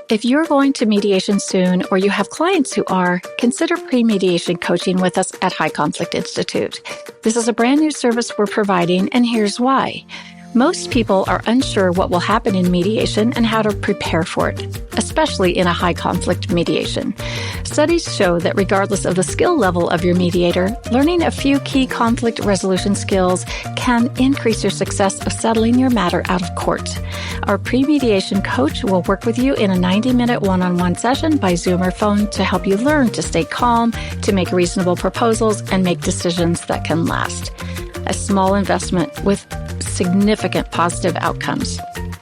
If you're going to mediation soon or you have clients who are, consider pre-mediation coaching with us at High Conflict Institute. This is a brand new service we're providing, and here's why. Most people are unsure what will happen in mediation and how to prepare for it, especially in a high conflict mediation. Studies show that regardless of the skill level of your mediator, learning a few key conflict resolution skills can increase your success of settling your matter out of court. Our pre-mediation coach will work with you in a 90-minute one-on-one session by Zoom or phone to help you learn to stay calm, to make reasonable proposals, and make decisions that can last. A small investment with significant positive outcomes.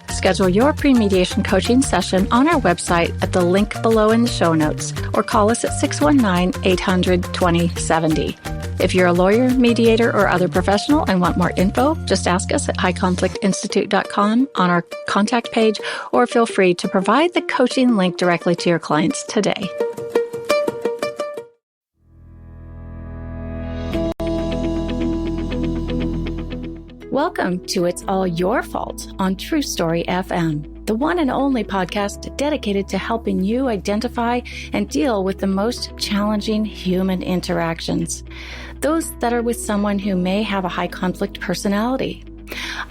Schedule your pre-mediation coaching session on our website at the link below in the show notes, or call us at 619-800-2070. If you're a lawyer, mediator, or other professional and want more info, just ask us at highconflictinstitute.com on our contact page, or feel free to provide the coaching link directly to your clients today. Welcome to It's All Your Fault on True Story FM, the one and only podcast dedicated to helping you identify and deal with the most challenging human interactions, those that are with someone who may have a high conflict personality.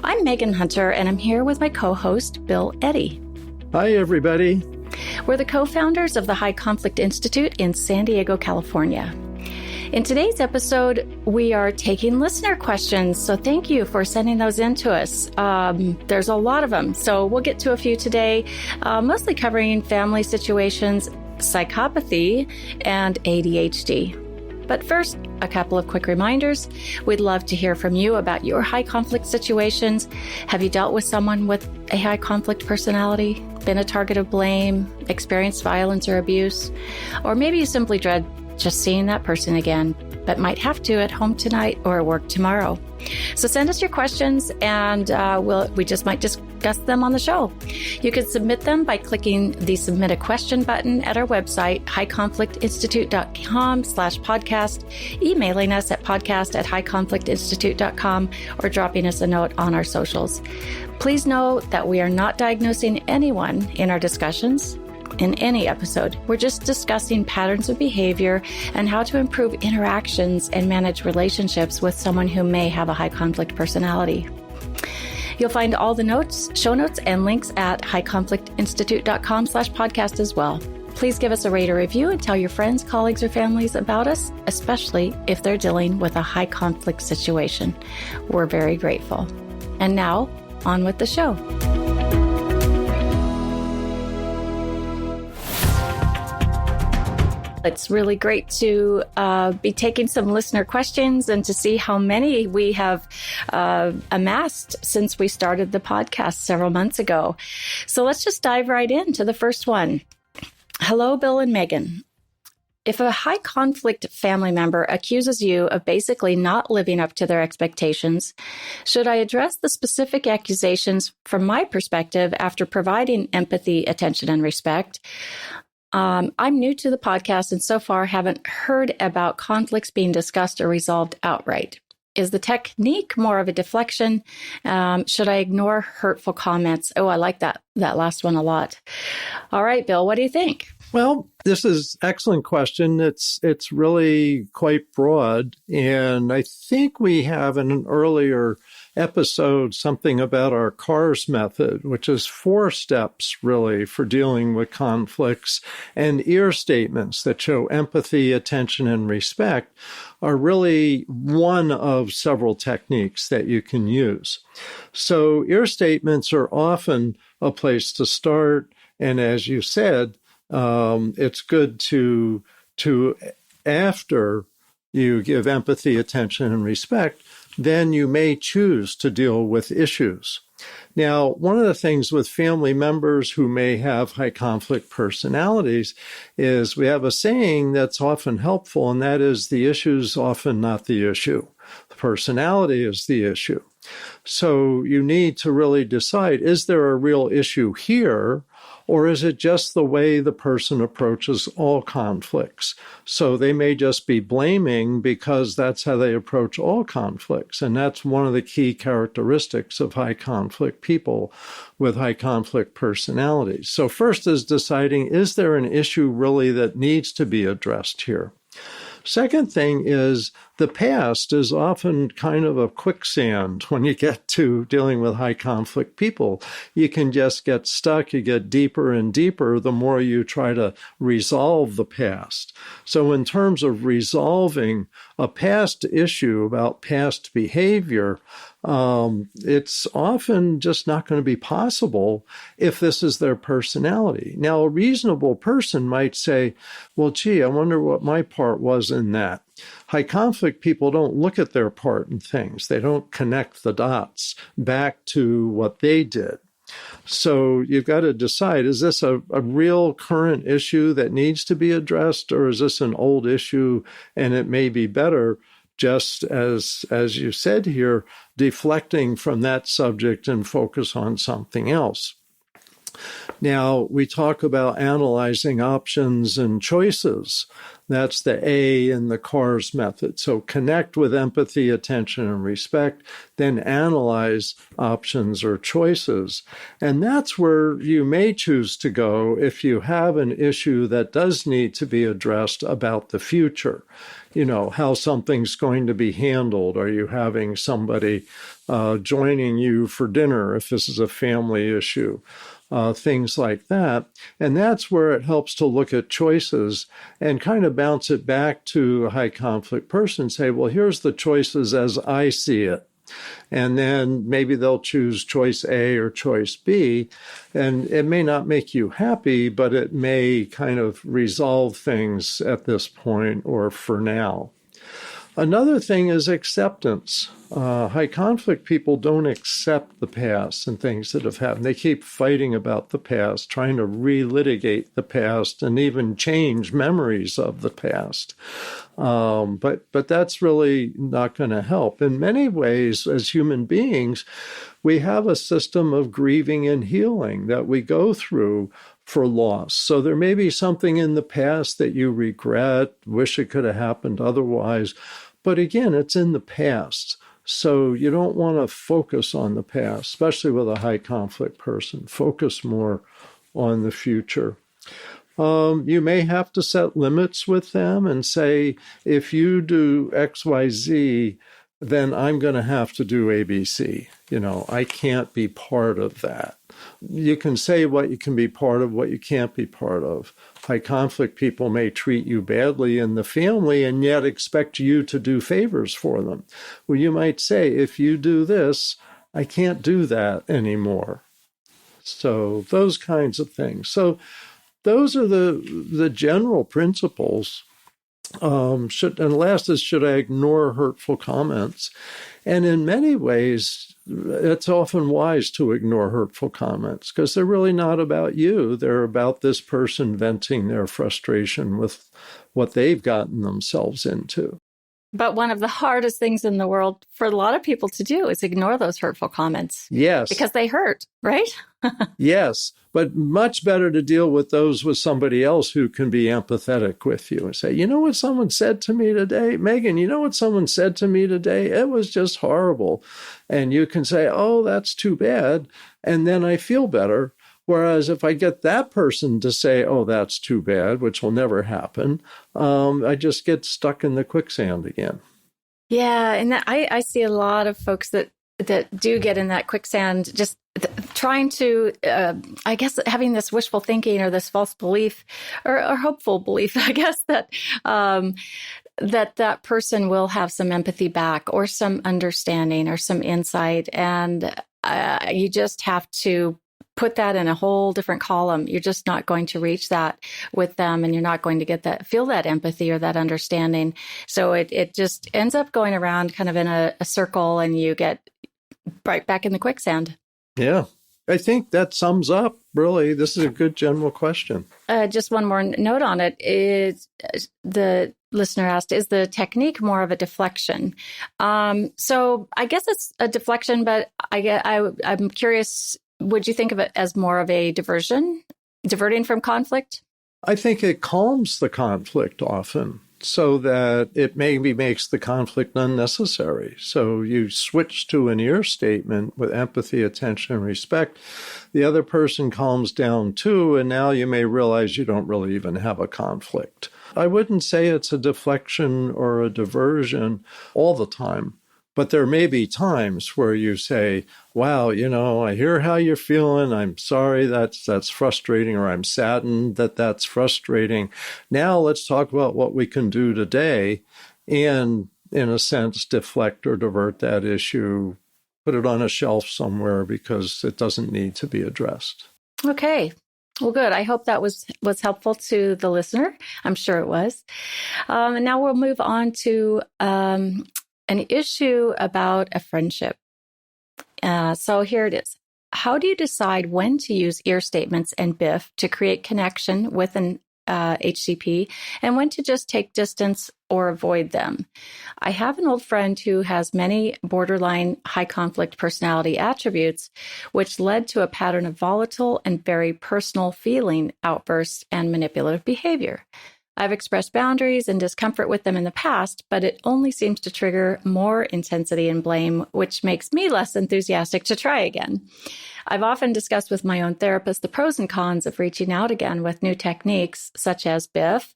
I'm Megan Hunter, and I'm here with my co-host, Bill Eddy. Hi, everybody. We're the co-founders of the High Conflict Institute in San Diego, California. In today's episode, we are taking listener questions, so thank you for sending those in to us. There's a lot of them, so we'll get to a few today, mostly covering family situations, psychopathy, and ADHD. But first, a couple of quick reminders. We'd love to hear from you about your high conflict situations. Have you dealt with someone with a high conflict personality, been a target of blame, experienced violence or abuse, or maybe you simply dread just seeing that person again, but might have to at home tonight or at work tomorrow. So send us your questions, and we just might discuss them on the show. You can submit them by clicking the Submit a Question button at our website, highconflictinstitute.com/podcast, emailing us at podcast@highconflictinstitute.com, or dropping us a note on our socials. Please know that we are not diagnosing anyone in our discussions in any episode. We're just discussing patterns of behavior and how to improve interactions and manage relationships with someone who may have a high conflict personality. You'll find all the show notes and links at highconflictinstitute.com/podcast as well. Please give us a rate or review and tell your friends, colleagues, or families about us, especially if they're dealing with a high conflict situation. We're very grateful. And now, on with the show. It's really great to be taking some listener questions and to see how many we have amassed since we started the podcast several months ago. So let's just dive right into the first one. Hello, Bill and Megan. If a high conflict family member accuses you of basically not living up to their expectations, should I address the specific accusations from my perspective after providing empathy, attention, and respect? I'm new to the podcast and so far haven't heard about conflicts being discussed or resolved outright. Is the technique more of a deflection? Should I ignore hurtful comments? Oh, I like that last one a lot. All right, Bill, what do you think? Well, this is an excellent question. It's really quite broad. And I think we have in an earlier episode something about our CARS method, which is 4 steps really for dealing with conflicts. And ear statements that show empathy, attention, and respect are really one of several techniques that you can use. So ear statements are often a place to start. And as you said, it's good to after you give empathy, attention, and respect, then you may choose to deal with issues. Now, one of the things with family members who may have high conflict personalities is we have a saying that's often helpful, and that is the issue's often not the issue. The personality is the issue. So you need to really decide, is there a real issue here, or is it just the way the person approaches all conflicts? So they may just be blaming because that's how they approach all conflicts. And that's one of the key characteristics of high conflict people with high conflict personalities. So first is deciding, is there an issue really that needs to be addressed here? Second thing is the past is often kind of a quicksand when you get to dealing with high conflict people. You can just get stuck. You get deeper and deeper the more you try to resolve the past. So in terms of resolving a past issue about past behavior, it's often just not going to be possible if this is their personality. Now, a reasonable person might say, well, gee, I wonder what my part was in that. High conflict people don't look at their part in things. They don't connect the dots back to what they did. So you've got to decide, is this a real current issue that needs to be addressed, or is this an old issue and it may be better, just as you said here, deflecting from that subject and focus on something else. Now, we talk about analyzing options and choices. That's the A in the CARS method. So connect with empathy, attention, and respect, then analyze options or choices. And that's where you may choose to go if you have an issue that does need to be addressed about the future. You know, how something's going to be handled. Are you having somebody joining you for dinner if this is a family issue? Things like that. And that's where it helps to look at choices and kind of bounce it back to a high conflict person, say, well, here's the choices as I see it. And then maybe they'll choose choice A or choice B. And it may not make you happy, but it may kind of resolve things at this point or for now. Another thing is acceptance. High conflict people don't accept the past and things that have happened. They keep fighting about the past, trying to relitigate the past and even change memories of the past. But that's really not going to help. In many ways, as human beings, we have a system of grieving and healing that we go through for loss. So there may be something in the past that you regret, wish it could have happened otherwise. But again, it's in the past. So you don't want to focus on the past, especially with a high conflict person. Focus more on the future. You may have to set limits with them and say, if you do X, Y, Z, then I'm going to have to do ABC. You know, I can't be part of that. You can say what you can be part of, what you can't be part of. High conflict people may treat you badly in the family and yet expect you to do favors for them. Well, you might say, if you do this, I can't do that anymore. So those kinds of things. So those are the general principles. And last is, should I ignore hurtful comments? And in many ways, it's often wise to ignore hurtful comments because they're really not about you. They're about this person venting their frustration with what they've gotten themselves into. But one of the hardest things in the world for a lot of people to do is ignore those hurtful comments. Yes. Because they hurt, right? Yes, but much better to deal with those with somebody else who can be empathetic with you and say, you know what someone said to me today? Megan, you know what someone said to me today? It was just horrible. And you can say, oh, that's too bad. And then I feel better. Whereas if I get that person to say, oh, that's too bad, which will never happen, I just get stuck in the quicksand again. Yeah. And I see a lot of folks that do get in that quicksand, just trying to, I guess, having this wishful thinking or this false belief or hopeful belief, I guess, that that person will have some empathy back or some understanding or some insight. And you just have to put that in a whole different column. You're just not going to reach that with them, and you're not going to feel that empathy or that understanding. So it just ends up going around kind of in a circle, and you get right back in the quicksand. Yeah. I think that sums up, really. This is a good general question. Just one more note on it is the listener asked, is the technique more of a deflection? So I guess it's a deflection, but I'm curious, would you think of it as more of a diverting from conflict? I think it calms the conflict often so that it maybe makes the conflict unnecessary. So you switch to an ear statement with empathy, attention, and respect. The other person calms down too, and now you may realize you don't really even have a conflict. I wouldn't say it's a deflection or a diversion all the time. But there may be times where you say, wow, I hear how you're feeling. I'm sorry that's frustrating, or I'm saddened that that's frustrating. Now let's talk about what we can do today and, in a sense, deflect or divert that issue, put it on a shelf somewhere because it doesn't need to be addressed. Okay. Well, good. I hope that was helpful to the listener. I'm sure it was. And now we'll move on to an issue about a friendship. So here it is. How do you decide when to use ear statements and BIFF to create connection with an HCP, and when to just take distance or avoid them? I have an old friend who has many borderline high conflict personality attributes, which led to a pattern of volatile and very personal feeling outbursts and manipulative behavior. I've expressed boundaries and discomfort with them in the past, but it only seems to trigger more intensity and blame, which makes me less enthusiastic to try again. I've often discussed with my own therapist the pros and cons of reaching out again with new techniques, such as BIFF,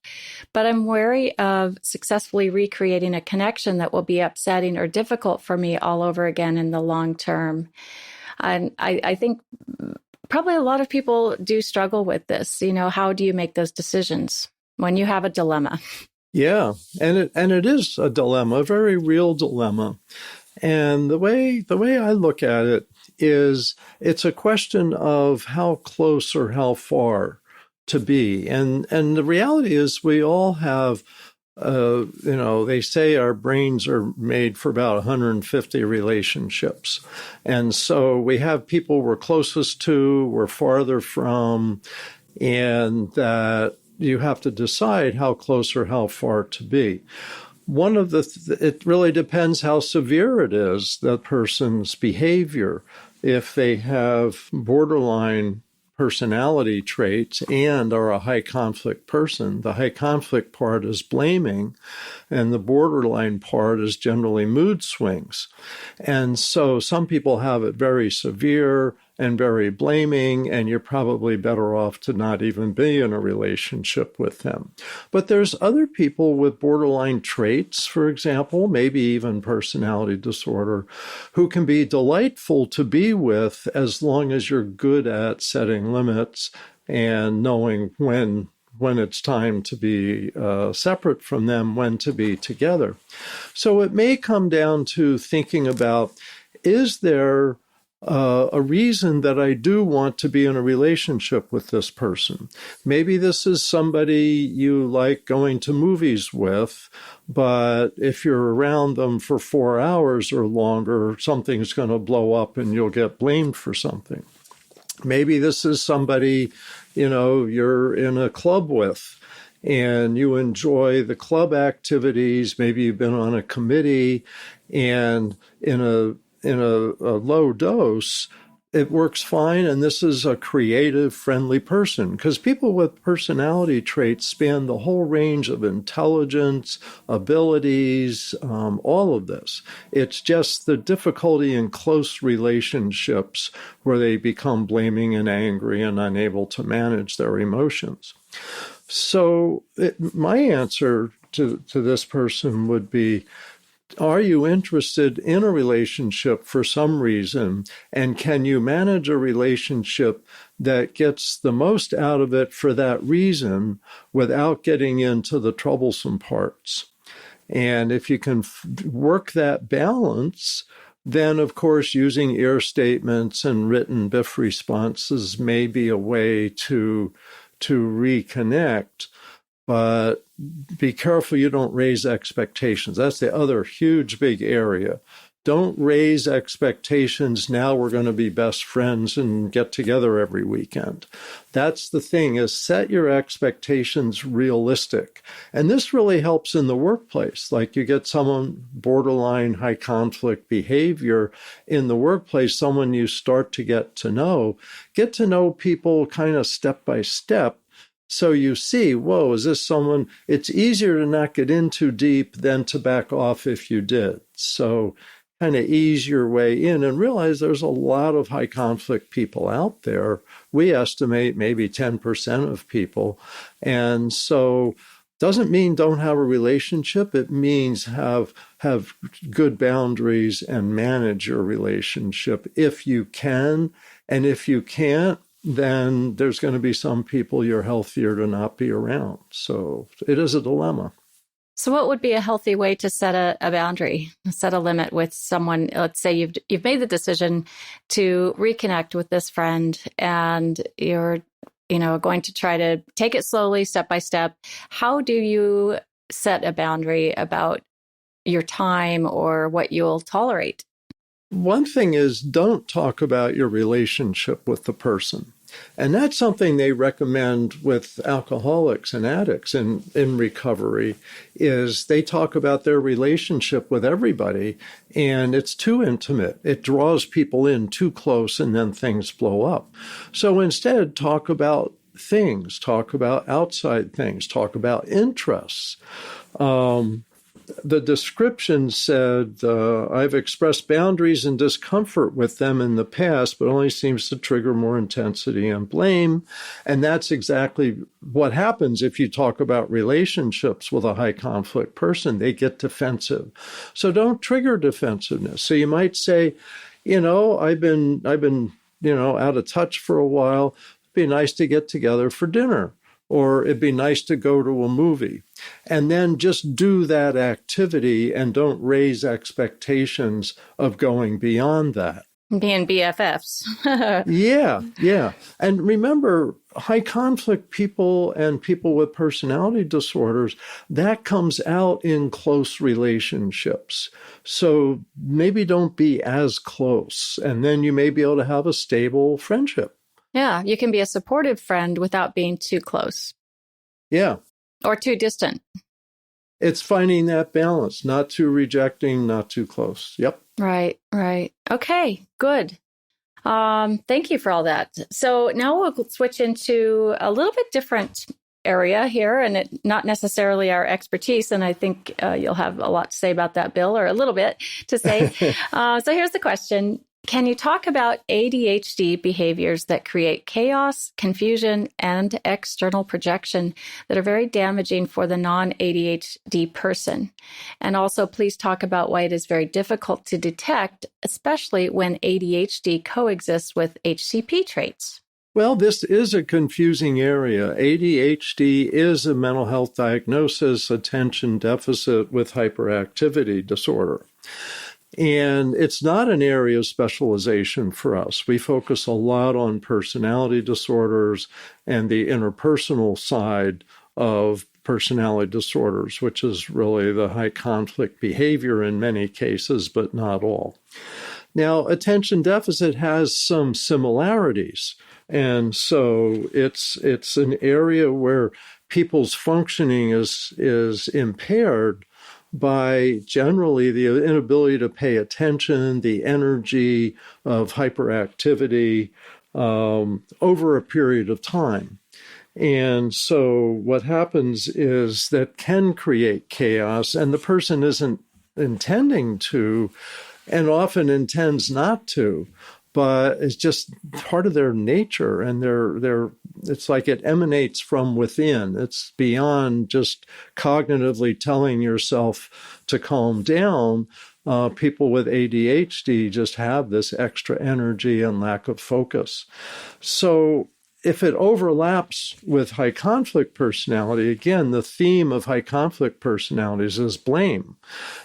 but I'm wary of successfully recreating a connection that will be upsetting or difficult for me all over again in the long term. And I think probably a lot of people do struggle with this. How do you make those decisions when you have a dilemma? Yeah, and it is a dilemma, a very real dilemma. And the way I look at it is it's a question of how close or how far to be. And the reality is we all have, they say our brains are made for about 150 relationships. And so we have people we're closest to, we're farther from, and that you have to decide how close or how far to be. It really depends how severe it is, that person's behavior. If they have borderline personality traits and are a high conflict person, the high conflict part is blaming, and the borderline part is generally mood swings. And so some people have it very severe and very blaming, and you're probably better off to not even be in a relationship with them. But there's other people with borderline traits, for example, maybe even personality disorder, who can be delightful to be with as long as you're good at setting limits and knowing when it's time to be separate from them, when to be together. So it may come down to thinking about, is there a reason that I do want to be in a relationship with this person? Maybe this is somebody you like going to movies with, but if you're around them for 4 hours or longer, something's going to blow up and you'll get blamed for something. Maybe this is somebody, you're in a club with, and you enjoy the club activities. Maybe you've been on a committee, and in a low dose, it works fine, and this is a creative, friendly person. Because people with personality traits span the whole range of intelligence, abilities, all of this. It's just the difficulty in close relationships where they become blaming and angry and unable to manage their emotions. So my answer to this person would be, are you interested in a relationship for some reason? And can you manage a relationship that gets the most out of it for that reason without getting into the troublesome parts? And if you can work that balance, then, of course, using ear statements and written BIFF responses may be a way to reconnect. But be careful you don't raise expectations. That's the other huge, big area. Don't raise expectations. Now we're going to be best friends and get together every weekend. That's the thing, is set your expectations realistic. And this really helps in the workplace. Like you get someone borderline high conflict behavior in the workplace, someone you start to get to know people kind of step by step. So you see, whoa, is this someone? It's easier to not get in too deep than to back off if you did. So kind of ease your way in and realize there's a lot of high conflict people out there. We estimate maybe 10% of people. And so doesn't mean don't have a relationship. It means have good boundaries and manage your relationship if you can. And if you can't, then there's going to be some people you're healthier to not be around. So it is a dilemma. So what would be a healthy way to set a boundary, set a limit with someone? Let's say you've made the decision to reconnect with this friend and you're, going to try to take it slowly, step by step. How do you set a boundary about your time or what you'll tolerate? One thing is, don't talk about your relationship with the person. And that's something they recommend with alcoholics and addicts in recovery, is they talk about their relationship with everybody, and it's too intimate. It draws people in too close, and then things blow up. So instead, talk about things, talk about outside things, talk about interests. The description said, I've expressed boundaries and discomfort with them in the past, but only seems to trigger more intensity and blame. And that's exactly what happens if you talk about relationships with a high conflict person. They get defensive. So don't trigger defensiveness. So you might say, I've been out of touch for a while. It'd be nice to get together for dinner. Or it'd be nice to go to a movie. And then just do that activity and don't raise expectations of going beyond that. Being BFFs. Yeah. And remember, high conflict people and people with personality disorders, that comes out in close relationships. So maybe don't be as close. And then you may be able to have a stable friendship. Yeah, you can be a supportive friend without being too close. Yeah. Or too distant. It's finding that balance, not too rejecting, not too close. Yep. Right. Okay, good. Thank you for all that. So now we'll switch into a little bit different area here, and it not necessarily our expertise. And I think you'll have a lot to say about that, Bill, or a little bit to say. So here's the question. Can you talk about ADHD behaviors that create chaos, confusion, and external projection that are very damaging for the non-ADHD person? And also, please talk about why it is very difficult to detect, especially when ADHD coexists with HCP traits. Well, this is a confusing area. ADHD is a mental health diagnosis, attention deficit with hyperactivity disorder. And it's not an area of specialization for us. We focus a lot on personality disorders and the interpersonal side of personality disorders, which is really the high conflict behavior in many cases, but not all. Now, attention deficit has some similarities. And so it's an area where people's functioning is impaired by generally the inability to pay attention, the energy of hyperactivity over a period of time. And so what happens is that can create chaos, and the person isn't intending to, and often intends not to, but it's just part of their nature, and it's like it emanates from within. It's beyond just cognitively telling yourself to calm down. People with ADHD just have this extra energy and lack of focus. So if it overlaps with high conflict personality, again, the theme of high conflict personalities is blame.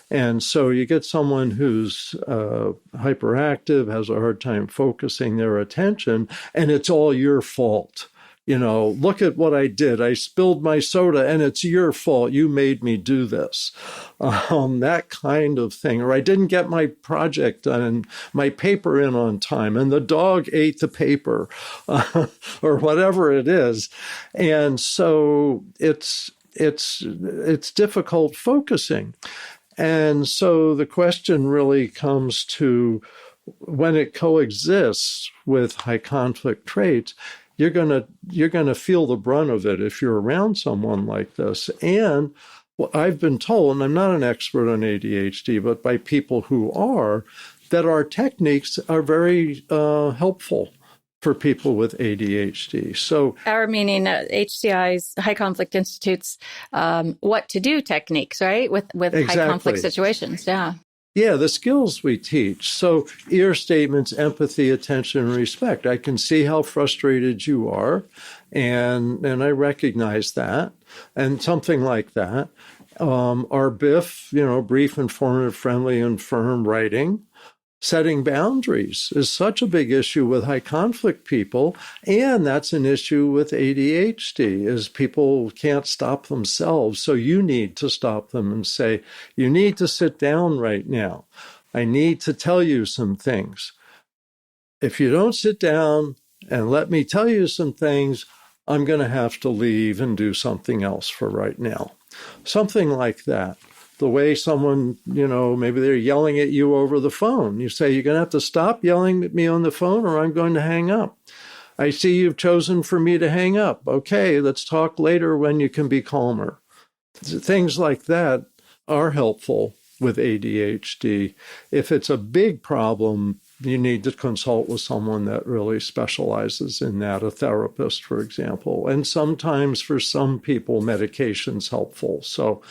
And so you get someone who's hyperactive, has a hard time focusing their attention, and it's all your fault. Look at what I did. I spilled my soda and it's your fault. You made me do this. That kind of thing. Or I didn't get my project done and my paper in on time and the dog ate the paper or whatever it is. And so it's difficult focusing. And so the question really comes to when it coexists with high conflict traits, you're gonna feel the brunt of it if you're around someone like this. And I've been told, and I'm not an expert on ADHD, but by people who are, that our techniques are very helpful for people with ADHD. So our meaning HCI's High Conflict Institute's what to do techniques, right? With exactly. High conflict situations. Yeah. Yeah, the skills we teach. So ear statements, empathy, attention, and respect. I can see how frustrated you are, and I recognize that, and something like that. Our BIFF, brief, informative, friendly, and firm writing. Setting boundaries is such a big issue with high conflict people, and that's an issue with ADHD, is people can't stop themselves. So you need to stop them and say, you need to sit down right now. I need to tell you some things. If you don't sit down and let me tell you some things, I'm going to have to leave and do something else for right now. Something like that. The way someone, maybe they're yelling at you over the phone. You say, you're going to have to stop yelling at me on the phone or I'm going to hang up. I see you've chosen for me to hang up. Okay, let's talk later when you can be calmer. Things like that are helpful with ADHD. If it's a big problem, you need to consult with someone that really specializes in that, a therapist, for example. And sometimes for some people, medication's helpful. So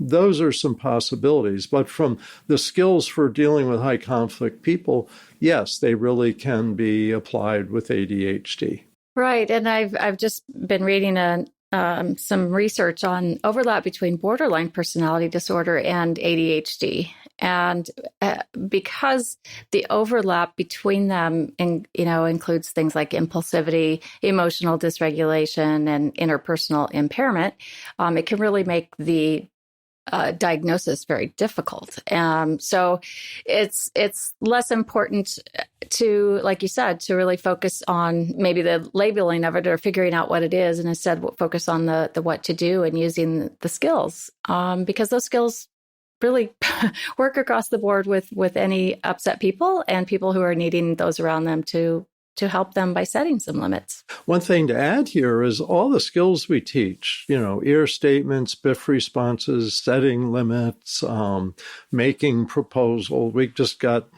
those are some possibilities. But from the skills for dealing with high conflict people, yes, they really can be applied with ADHD. Right. And I've just been reading some research on overlap between borderline personality disorder and ADHD. And because the overlap between them, includes things like impulsivity, emotional dysregulation, and interpersonal impairment, it can really make the diagnosis very difficult. So it's less important to, like you said, to really focus on maybe the labeling of it or figuring out what it is, and instead focus on the what to do and using the skills, because those skills really work across the board with any upset people and people who are needing those around them to help them by setting some limits. One thing to add here is all the skills we teach, ear statements, BIFF responses, setting limits, making proposal. We just got,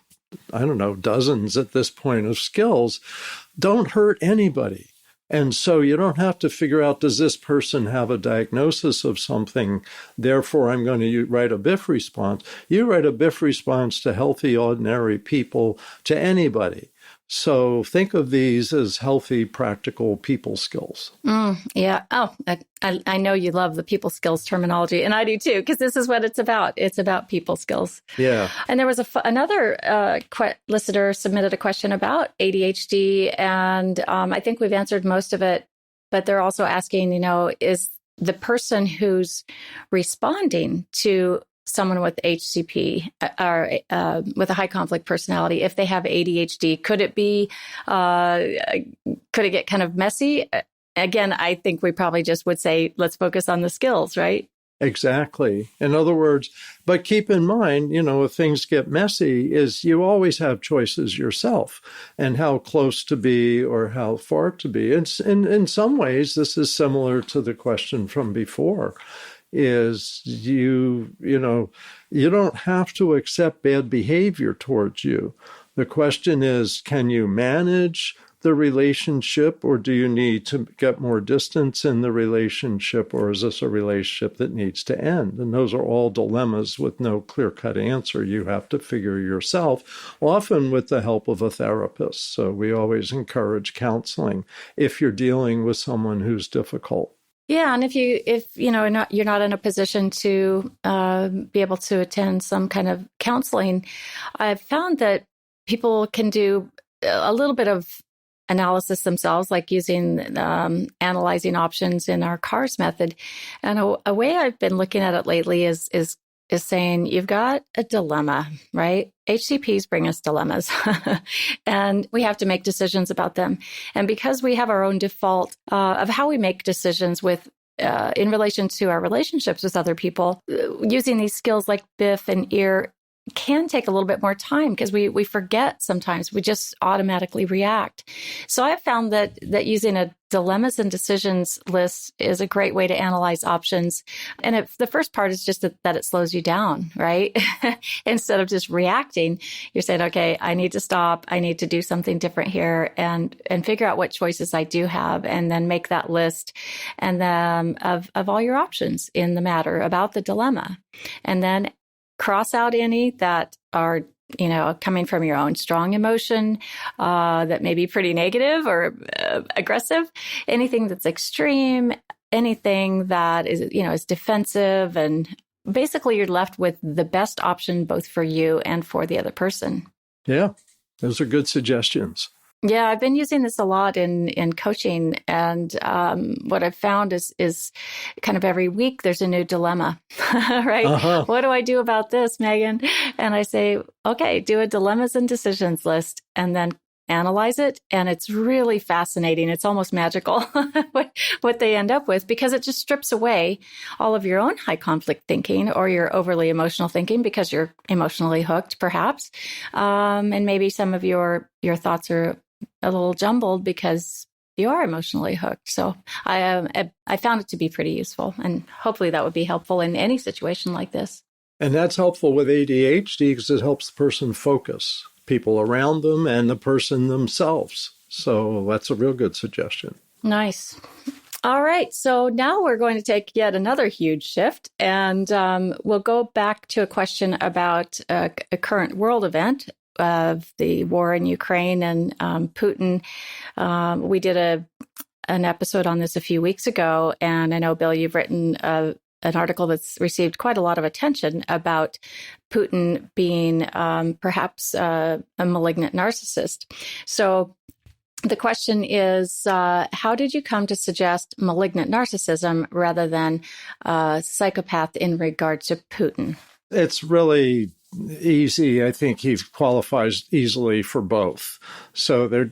dozens at this point of skills, don't hurt anybody. And so you don't have to figure out, does this person have a diagnosis of something? Therefore, I'm going to write a BIFF response. You write a BIFF response to healthy, ordinary people, to anybody. So think of these as healthy, practical people skills. Yeah. Oh, I know you love the people skills terminology, and I do too, because this is what it's about. It's about people skills. Yeah. And there was another listener submitted a question about ADHD, and I think we've answered most of it, but they're also asking, is the person who's responding to someone with HCP or with a high conflict personality, if they have ADHD, could it get kind of messy? Again, I think we probably just would say, let's focus on the skills, right? Exactly. In other words, but keep in mind, if things get messy, is you always have choices yourself and how close to be or how far to be. And in some ways, this is similar to the question from before. Is you don't have to accept bad behavior towards you. The question is, can you manage the relationship, or do you need to get more distance in the relationship, or is this a relationship that needs to end? And those are all dilemmas with no clear-cut answer. You have to figure yourself, often with the help of a therapist. So we always encourage counseling if you're dealing with someone who's difficult. Yeah, and if you're not in a position to be able to attend some kind of counseling, I've found that people can do a little bit of analysis themselves, like using analyzing options in our CARS method. And a way I've been looking at it lately is saying you've got a dilemma, right? HCPs bring us dilemmas and we have to make decisions about them. And because we have our own default of how we make decisions with in relation to our relationships with other people, using these skills like BIFF and EAR can take a little bit more time because we forget sometimes. We just automatically react. So I've found that using a dilemmas and decisions list is a great way to analyze options. And the first part is just that it slows you down, right? Instead of just reacting, you're saying, okay, I need to stop. I need to do something different here and figure out what choices I do have, and then make that list and then of all your options in the matter about the dilemma. And then cross out any that are, coming from your own strong emotion that may be pretty negative or aggressive, anything that's extreme, anything that is defensive. And basically you're left with the best option both for you and for the other person. Yeah, those are good suggestions. Yeah, I've been using this a lot in coaching, and what I've found is kind of every week there's a new dilemma, right? Uh-huh. What do I do about this, Megan? And I say, okay, do a dilemmas and decisions list, and then analyze it. And it's really fascinating. It's almost magical what they end up with, because it just strips away all of your own high conflict thinking or your overly emotional thinking because you're emotionally hooked, perhaps. And maybe some of your thoughts are a little jumbled because you are emotionally hooked. So I found it to be pretty useful, and hopefully that would be helpful in any situation like this. And that's helpful with ADHD because it helps the person focus, people around them and the person themselves. So that's a real good suggestion. Nice. All right. So now we're going to take yet another huge shift, and we'll go back to a question about a current world event of the war in Ukraine and Putin. We did an episode on this a few weeks ago, and I know, Bill, you've written an article that's received quite a lot of attention about Putin being perhaps a malignant narcissist. So the question is, how did you come to suggest malignant narcissism rather than psychopath in regard to Putin? It's really easy. I think he qualifies easily for both. So they're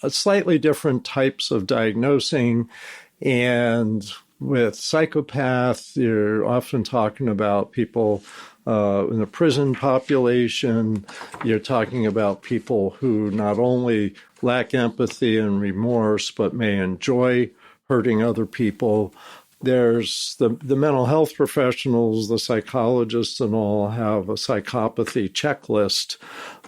slightly different types of diagnosing. And with psychopath, you're often talking about people in the prison population. You're talking about people who not only lack empathy and remorse, but may enjoy hurting other people. There's the mental health professionals, the psychologists and all have a psychopathy checklist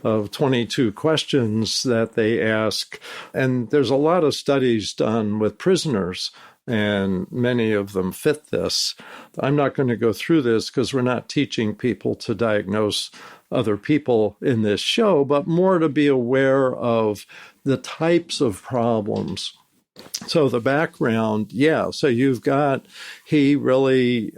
of 22 questions that they ask. And there's a lot of studies done with prisoners, and many of them fit this. I'm not going to go through this because we're not teaching people to diagnose other people in this show, but more to be aware of the types of problems. So the background, so you've got, he really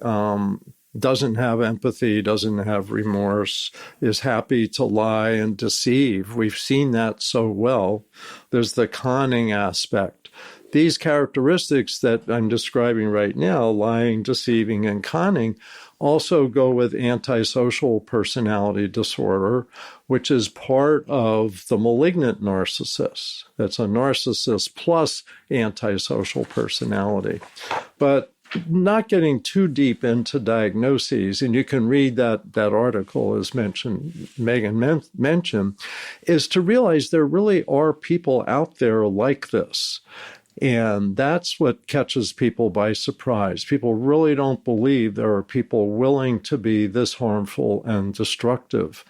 doesn't have empathy, doesn't have remorse, is happy to lie and deceive. We've seen that so well. There's the conning aspect. These characteristics that I'm describing right now, lying, deceiving, and conning, also go with antisocial personality disorder, which is part of the malignant narcissist. That's a narcissist plus antisocial personality. But not getting too deep into diagnoses, and you can read that article as Megan mentioned, is to realize there really are people out there like this. And that's what catches people by surprise. People really don't believe there are people willing to be this harmful and destructive.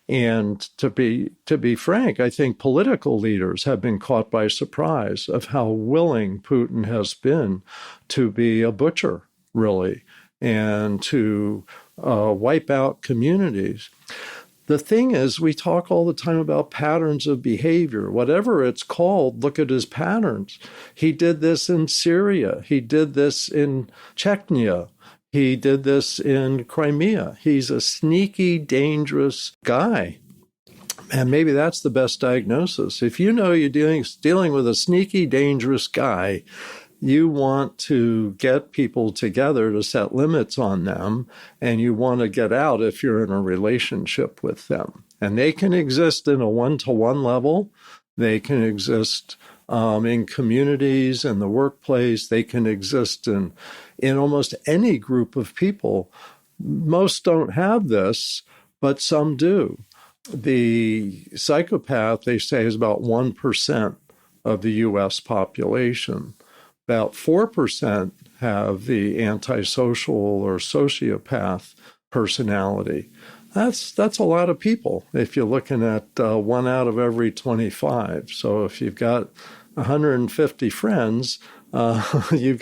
And to be frank, I think political leaders have been caught by surprise of how willing Putin has been to be a butcher, really, and to wipe out communities. The thing is, we talk all the time about patterns of behavior. Whatever it's called, look at his patterns. He did this in Syria. He did this in Chechnya. He did this in Crimea. He's a sneaky, dangerous guy. And maybe that's the best diagnosis. If you know you're dealing with a sneaky, dangerous guy, you want to get people together to set limits on them, and you want to get out if you're in a relationship with them. And they can exist in a one-to-one level. They can exist in communities, in the workplace. They can exist in almost any group of people. Most don't have this, but some do. The psychopath, they say, is about 1% of the U.S. population. About 4% have the antisocial or sociopath personality. That's a lot of people if you're looking at 1 out of every 25. So if you've got 150 friends, you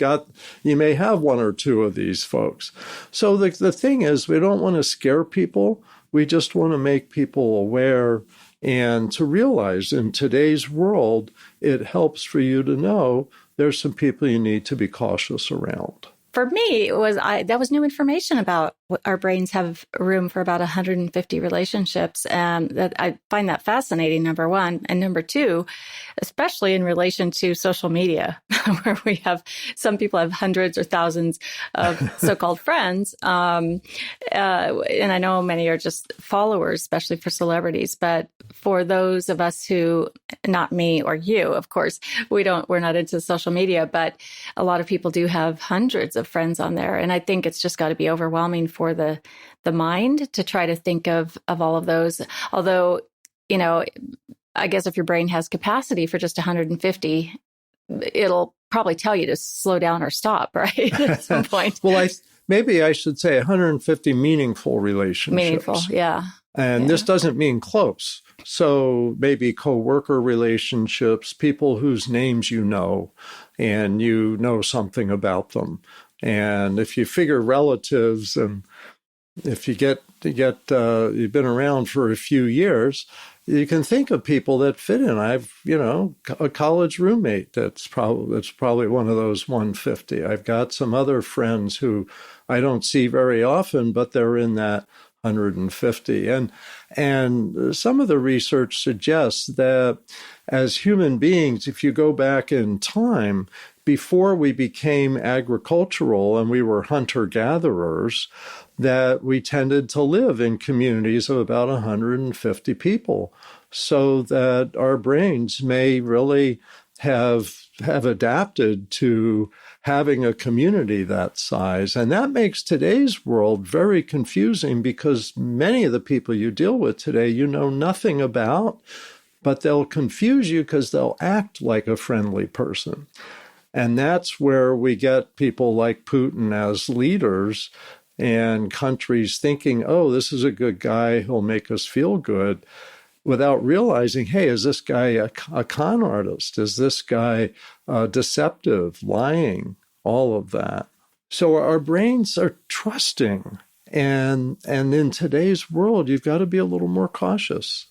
may have 1 or 2 of these folks. So the thing is, we don't want to scare people. We just want to make people aware and to realize in today's world, it helps for you to know there's some people you need to be cautious around. For me, that was new information about our brains have room for about 150 relationships. And that I find that fascinating, number one. And number two, especially in relation to social media, where some people have hundreds or thousands of so-called friends. And I know many are just followers, especially for celebrities. But for those of us who, not me or you, of course, we're not into social media, but a lot of people do have hundreds of friends on there. And I think it's just got to be overwhelming for the mind to try to think of all of those. Although, I guess if your brain has capacity for just 150, it'll probably tell you to slow down or stop, right? At some point. Well, maybe I should say 150 meaningful relationships. Meaningful, yeah. And this doesn't mean close. So maybe coworker relationships, people whose names you know, and you know something about them. And if you figure relatives, and if you've been around for a few years, you can think of people that fit in. I've, a college roommate that's probably one of those 150. I've got some other friends who I don't see very often, but they're in that 150. And some of the research suggests that as human beings, if you go back in time, before we became agricultural and we were hunter-gatherers, that we tended to live in communities of about 150 people, so that our brains may really have adapted to having a community that size. And that makes today's world very confusing, because many of the people you deal with today, you know nothing about, but they'll confuse you because they'll act like a friendly person. And that's where we get people like Putin as leaders and countries thinking, oh, this is a good guy, he'll make us feel good, without realizing, hey, is this guy a con artist? Is this guy deceptive, lying, all of that? So our brains are trusting. And in today's world, you've got to be a little more cautious.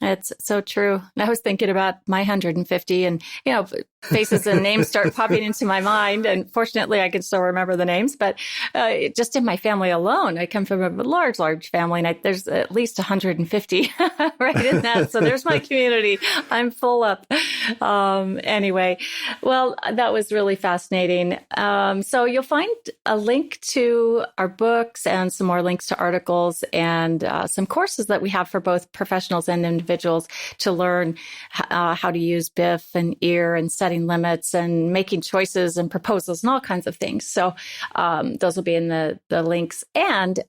It's so true. And I was thinking about my 150 and, faces and names start popping into my mind. And fortunately, I can still remember the names. But just in my family alone, I come from a large family, and there's at least 150 right in that. So there's my community. I'm full up. Anyway, well, that was really fascinating. So you'll find a link to our books and some more links to articles and some courses that we have for both professionals and individuals to learn how to use BIFF and EAR and setting limits and making choices and proposals and all kinds of things. So those will be in the links. And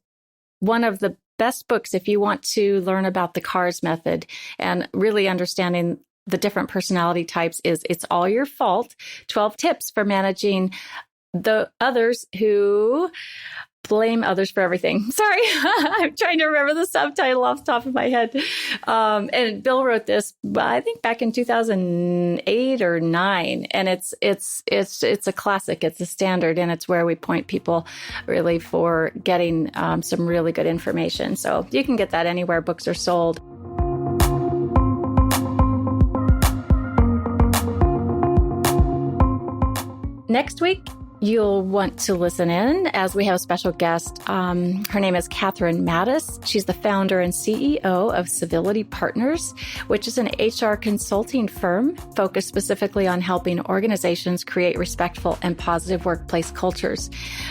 one of the best books, if you want to learn about the CARS method and really understanding the different personality types, is It's All Your Fault, 12 Tips for Managing the Others Who Blame Others for Everything. Sorry, I'm trying to remember the subtitle off the top of my head. And Bill wrote this, I think, back in 2008 or 9, and it's a classic. It's a standard, and it's where we point people really for getting some really good information. So you can get that anywhere books are sold. Next week, You'll want to listen in as we have a special guest. Her name is Catherine Mattice. She's the founder and CEO of Civility Partners, which is an HR consulting firm focused specifically on helping organizations create respectful and positive workplace cultures.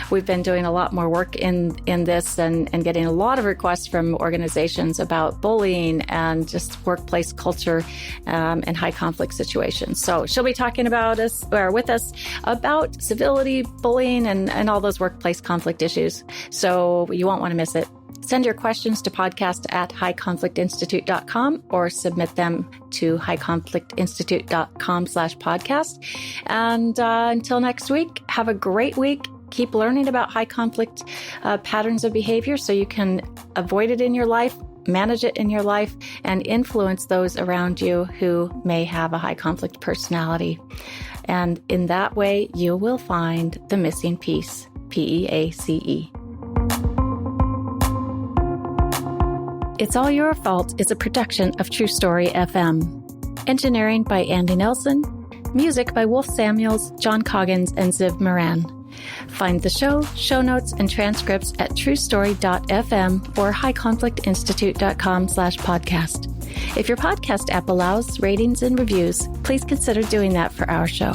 We've been doing a lot more work in this and getting a lot of requests from organizations about bullying and just workplace culture and high conflict situations. So she'll be talking with us about civility, bullying, and all those workplace conflict issues. So you won't want to miss it. Send your questions to podcast@highconflictinstitute.com or submit them to highconflictinstitute.com/podcast. And until next week, have a great week. Keep learning about high conflict patterns of behavior so you can avoid it in your life, manage it in your life, and influence those around you who may have a high conflict personality. And in that way, you will find the missing piece, PEACE. It's All Your Fault is a production of True Story FM. Engineering by Andy Nelson. Music by Wolf Samuels, John Coggins, and Ziv Moran. Find the show notes, and transcripts at truestory.fm or highconflictinstitute.com/podcast. If your podcast app allows ratings and reviews, please consider doing that for our show.